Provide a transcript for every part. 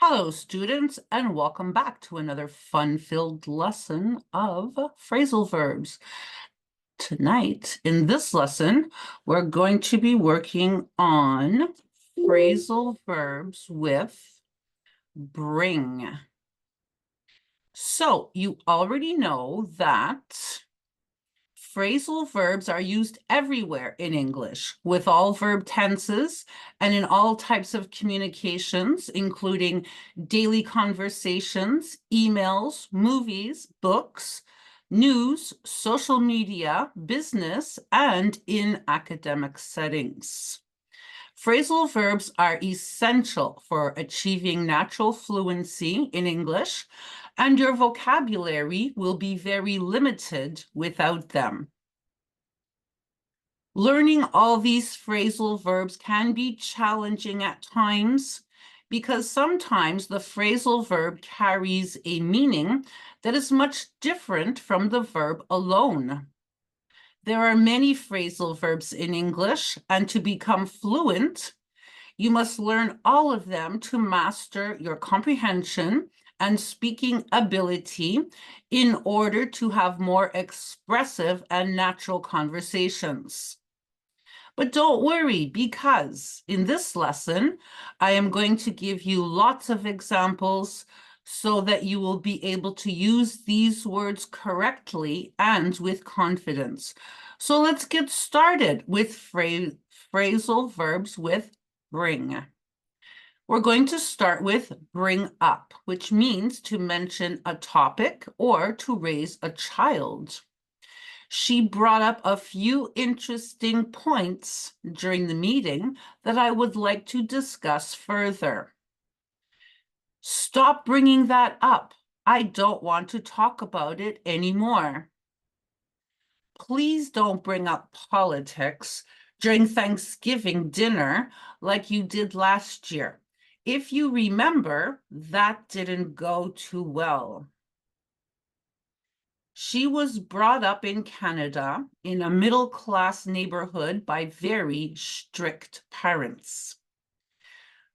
Hello, students, and welcome back to another fun-filled lesson of phrasal verbs. Tonight, in this lesson, we're going to be working on phrasal verbs with bring. So you already know that phrasal verbs are used everywhere in English, with all verb tenses and in all types of communications, including daily conversations, emails, movies, books, news, social media, business, and in academic settings. Phrasal verbs are essential for achieving natural fluency in English, and your vocabulary will be very limited without them. Learning all these phrasal verbs can be challenging at times because sometimes the phrasal verb carries a meaning that is much different from the verb alone. There are many phrasal verbs in English, and to become fluent, you must learn all of them to master your comprehension and speaking ability in order to have more expressive and natural conversations. But don't worry, because in this lesson, I am going to give you lots of examples so that you will be able to use these words correctly and with confidence. So let's get started with phrasal verbs with bring. We're going to start with bring up, which means to mention a topic or to raise a child. She brought up a few interesting points during the meeting that I would like to discuss further. Stop bringing that up. I don't want to talk about it anymore. Please don't bring up politics during Thanksgiving dinner like you did last year. If you remember, that didn't go too well. She was brought up in Canada in a middle-class neighborhood by very strict parents.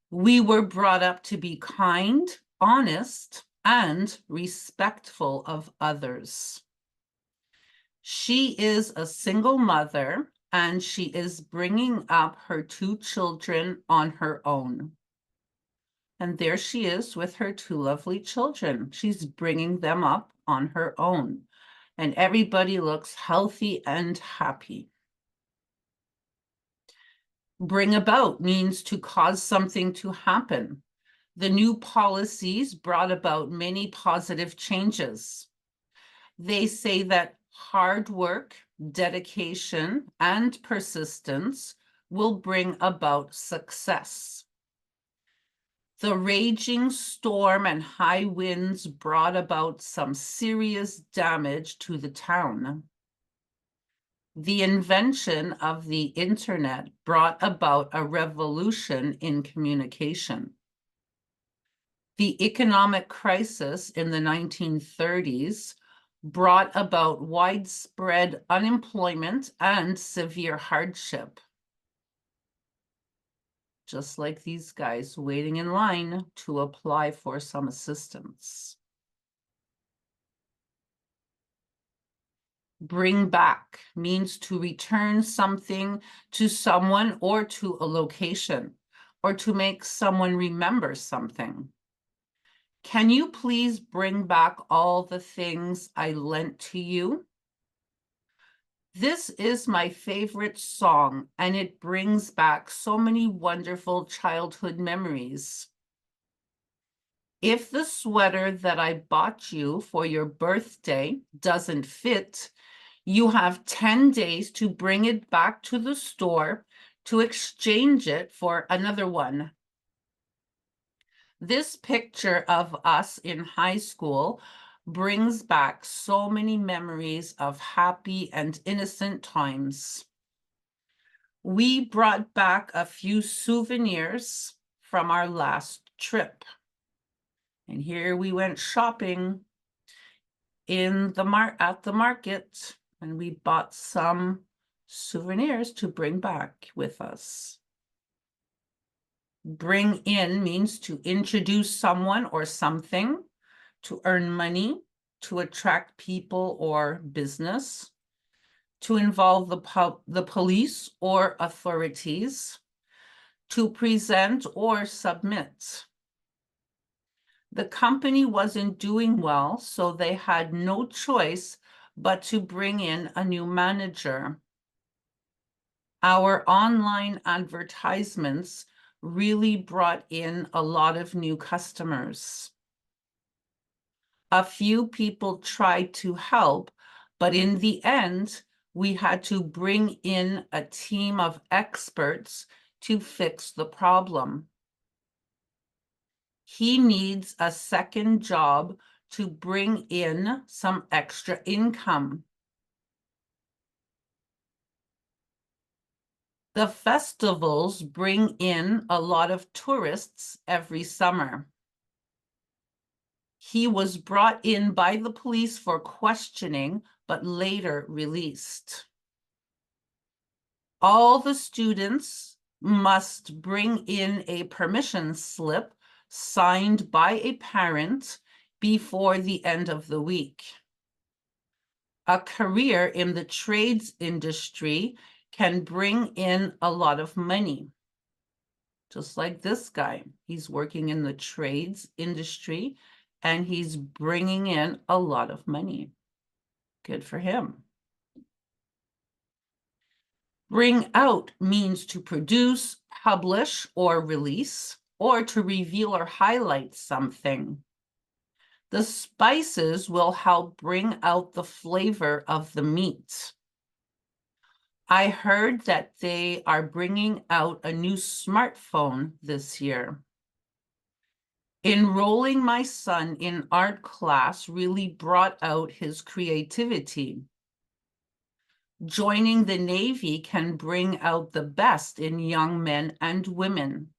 We were brought up to be kind, honest, and respectful of others. She is a single mother, and she is bringing up her 2 children on her own. And there she is with her 2 lovely children. She's bringing them up on her own. And everybody looks healthy and happy. Bring about means to cause something to happen. The new policies brought about many positive changes. They say that hard work, dedication, and persistence will bring about success. The raging storm and high winds brought about some serious damage to the town. The invention of the internet brought about a revolution in communication. The economic crisis in the 1930s brought about widespread unemployment and severe hardship. Just like these guys waiting in line to apply for some assistance. Bring back means to return something to someone or to a location, or to make someone remember something. Can you please bring back all the things I lent to you? This is my favorite song, and it brings back so many wonderful childhood memories. If the sweater that I bought you for your birthday doesn't fit, you have 10 days to bring it back to the store to exchange it for another one. This picture of us in high school brings back so many memories of happy and innocent times. We brought back a few souvenirs from our last trip. And here we went shopping at the market, and we bought some souvenirs to bring back with us. Bring in means to introduce someone or something, to earn money, to attract people or business, to involve the police or authorities, to present or submit. The company wasn't doing well, so they had no choice but to bring in a new manager. Our online advertisements really brought in a lot of new customers. A few people tried to help, but in the end, we had to bring in a team of experts to fix the problem. He needs a second job to bring in some extra income. The festivals bring in a lot of tourists every summer. He was brought in by the police for questioning, but later released. All the students must bring in a permission slip signed by a parent before the end of the week. A career in the trades industry can bring in a lot of money. Just like this guy, he's working in the trades industry and he's bringing in a lot of money. Good for him. Bring out means to produce, publish, or release, or to reveal or highlight something. The spices will help bring out the flavor of the meat. I heard that they are bringing out a new smartphone this year. Enrolling my son in art class really brought out his creativity. Joining the Navy can bring out the best in young men and women.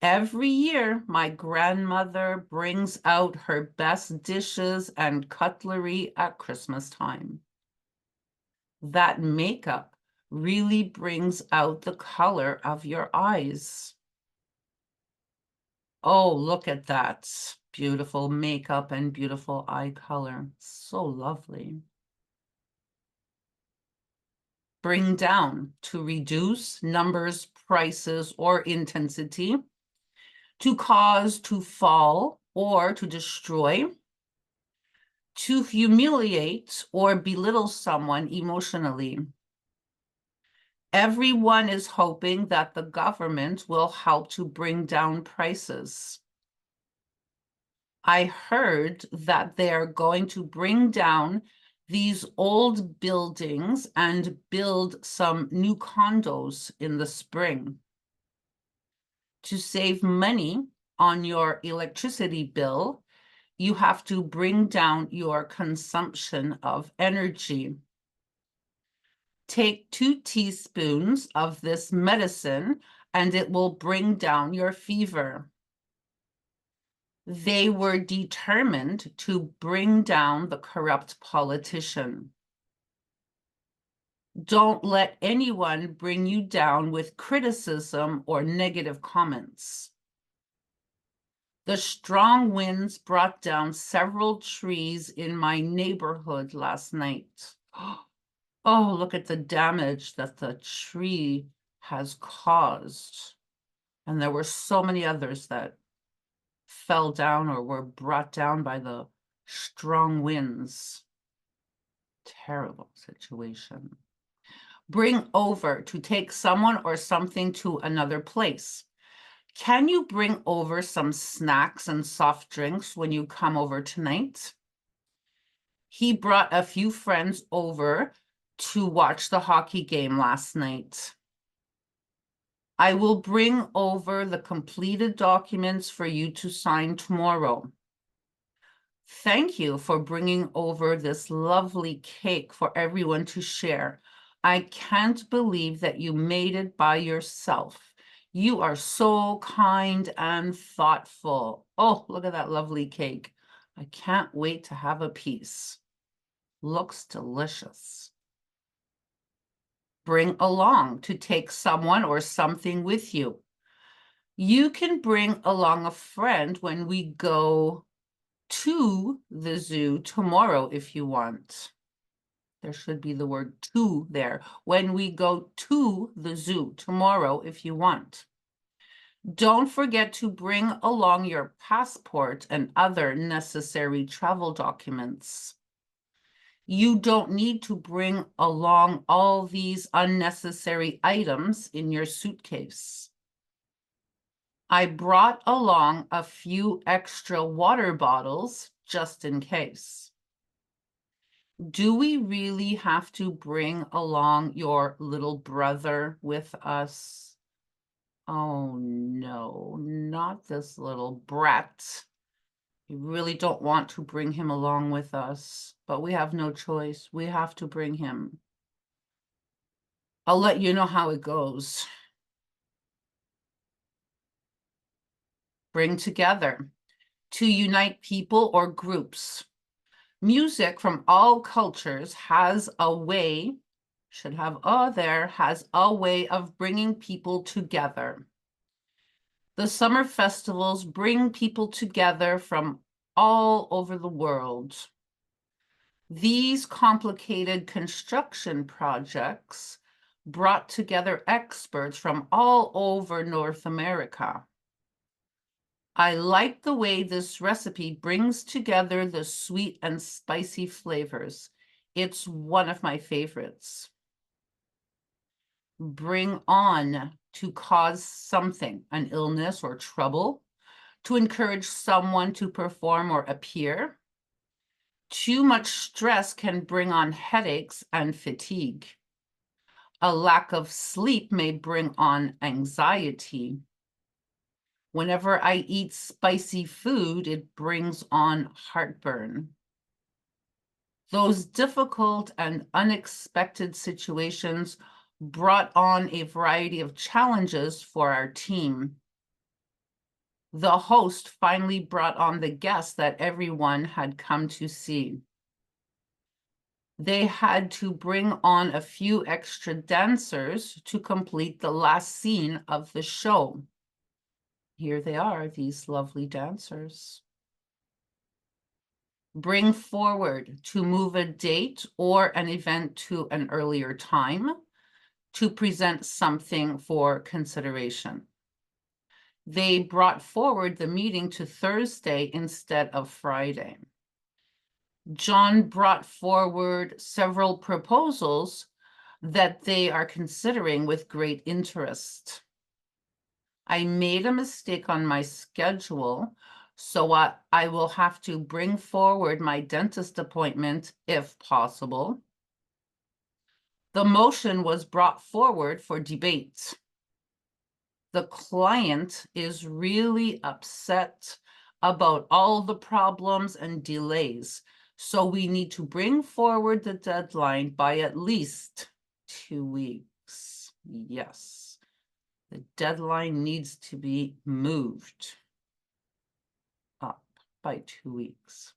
Every year, my grandmother brings out her best dishes and cutlery at Christmas time. That makeup really brings out the color of your eyes. Oh, look at that. Beautiful makeup and beautiful eye color. So lovely. Bring down, to reduce numbers, prices, or intensity, to cause, to fall, or to destroy, to humiliate or belittle someone emotionally. Everyone is hoping that the government will help to bring down prices. I heard that they are going to bring down these old buildings and build some new condos in the spring. To save money on your electricity bill, you have to bring down your consumption of energy. Take 2 teaspoons of this medicine and it will bring down your fever. They were determined to bring down the corrupt politician. Don't let anyone bring you down with criticism or negative comments. The strong winds brought down several trees in my neighborhood last night. Oh, look at the damage that the tree has caused. And there were so many others that fell down or were brought down by the strong winds. Terrible situation. Bring over, to take someone or something to another place. Can you bring over some snacks and soft drinks when you come over tonight? He brought a few friends over to watch the hockey game last night. I will bring over the completed documents for you to sign tomorrow. Thank you for bringing over this lovely cake for everyone to share. I can't believe that you made it by yourself. You are so kind and thoughtful. Oh, look at that lovely cake. I can't wait to have a piece. Looks delicious. Bring along, to take someone or something with you. You can bring along a friend when we go to the zoo tomorrow if you want. There should be the word to there. When we go to the zoo tomorrow if you want. Don't forget to bring along your passport and other necessary travel documents. You don't need to bring along all these unnecessary items in your suitcase. I brought along a few extra water bottles just in case. Do we really have to bring along your little brother with us? Oh no, not this little brat. We really don't want to bring him along with us, but we have no choice. We have to bring him. I'll let you know how it goes. Bring together. To unite people or groups. Music from all cultures has a way, should have a there, has a way of bringing people together. The summer festivals bring people together from all over the world. These complicated construction projects brought together experts from all over North America. I like the way this recipe brings together the sweet and spicy flavors. It's one of my favorites. Bring on, to cause something, an illness or trouble, to encourage someone to perform or appear. Too much stress can bring on headaches and fatigue. A lack of sleep may bring on anxiety. Whenever I eat spicy food, it brings on heartburn. Those difficult and unexpected situations brought on a variety of challenges for our team. The host finally brought on the guests that everyone had come to see. They had to bring on a few extra dancers to complete the last scene of the show. Here they are, these lovely dancers. Bring forward, to move a date or an event to an earlier time, to present something for consideration. They brought forward the meeting to Thursday instead of Friday. John brought forward several proposals that they are considering with great interest. I made a mistake on my schedule, so I will have to bring forward my dentist appointment if possible. The motion was brought forward for debate. The client is really upset about all the problems and delays, so we need to bring forward the deadline by at least 2 weeks. Yes, the deadline needs to be moved up by 2 weeks.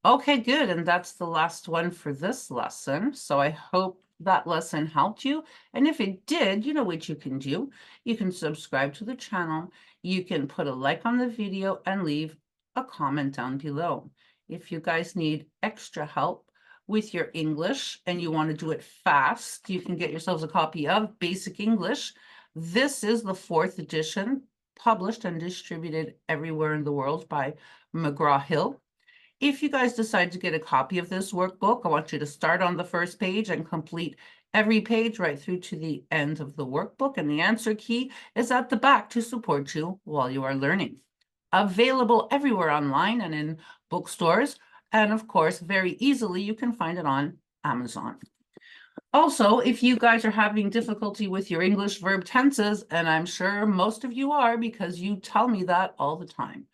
Okay, good. And that's the last one for this lesson. So I hope that lesson helped you. And if it did, you know what you can do. You can subscribe to the channel. You can put a like on the video and leave a comment down below. If you guys need extra help with your English and you want to do it fast, you can get yourselves a copy of Basic English. This is the 4th edition, published and distributed everywhere in the world by McGraw-Hill. If you guys decide to get a copy of this workbook, I want you to start on the first page and complete every page right through to the end of the workbook. And the answer key is at the back to support you while you are learning. Available everywhere online and in bookstores. And of course, very easily, you can find it on Amazon. Also, if you guys are having difficulty with your English verb tenses, and I'm sure most of you are because you tell me that all the time.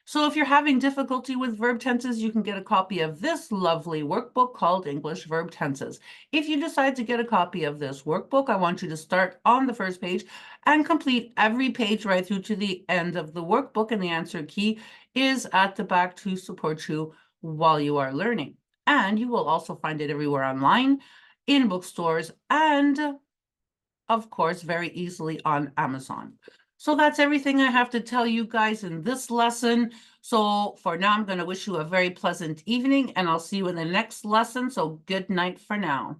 So if you're having difficulty with verb tenses, you can get a copy of this lovely workbook called English Verb Tenses. If you decide to get a copy of this workbook, I want you to start on the first page and complete every page right through to the end of the workbook. And the answer key is at the back to support you while you are learning. And you will also find it everywhere online, in bookstores, and of course, very easily on Amazon. So that's everything I have to tell you guys in this lesson. So for now, I'm going to wish you a very pleasant evening, and I'll see you in the next lesson. So good night for now.